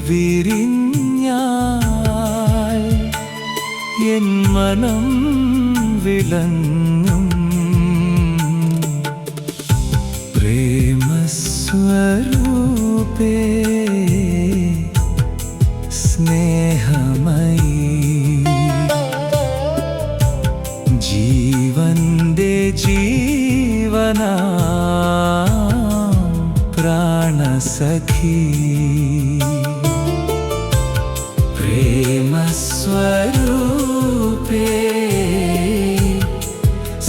വിരിഞ്ഞാൽ N മനം വിളങ്ങും. പ്രേമസ്വരൂപേ സ്നേഹമയീ ജീവന്റെ ജീവനാം പ്രാണസഖി. പ്രേമസ്വരൂപേ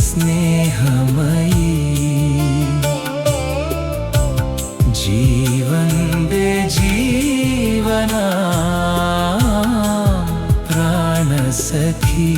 സ്നേഹമയീ ജീവന്റെ ജീവനാം പ്രാണസഖി.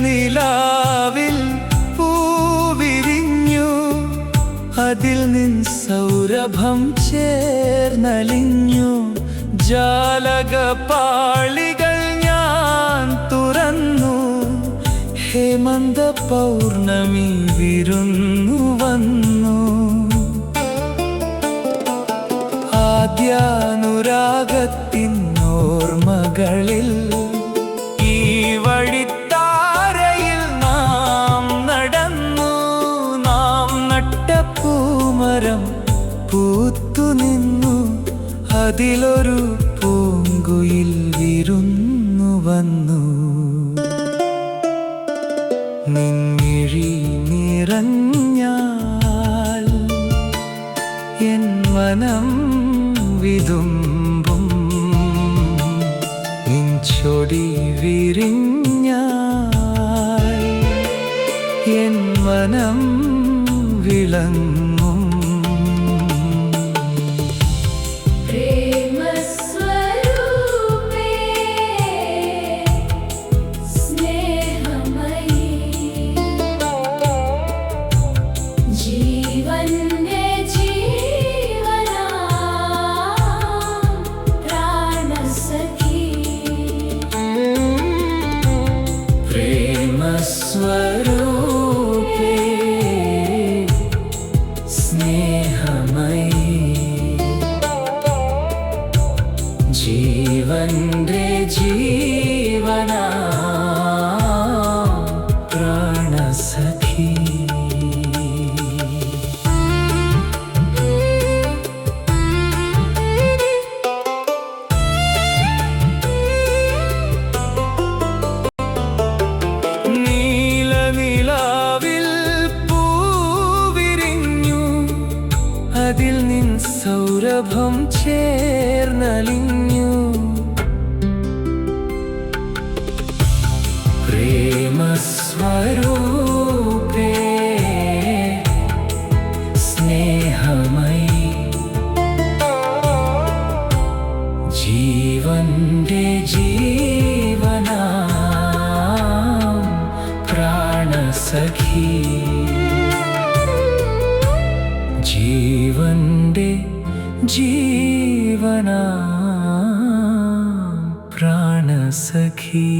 നീലനിലാവിൽ പൂവിരിഞ്ഞു, അതിൽ നിൻ സൗരഭം ചേർന്നലിഞ്ഞു. ജാലകപാളികൾ ഞാൻ തുറന്നു, ഹേമന്ത പൗർണമി വിരുന്നു വന്നു. ആദ്യാനുരാഗത്തിൻ ഓർമ്മകളിൽ ഈ വഴിത്താരയിൽ നാം നടന്നു. നാം നട്ട പൂമരം പൂത്തുനിന്നു, അതിലൊരു പൂങ്കുയിൽ വിരുന്നു വന്നു. നിൻമിഴി നിറഞ്ഞാൽ എൻ മനം വിതുമ്പും. നിൻ ചൊടി വിരിഞ്ഞാൽ എൻ മനം വിളങ്ങും. സ്വരൂപേ സ്നേഹമയീ ജീവന്റെ ജീവനാം പ്രാണസഖി. നിലാവിൽ പൂവിരിഞ്ഞു, അതിൽ നിൻ സൗരഭം ചേർന്നലിഞ്ഞു. പ്രേമസ്വരൂപേ സ്നേഹമയീ ജീവന്റെ ജീവനാം പ്രാണസഖി. ജീവന്റെ ജീവനാം പ്രാണസഖി.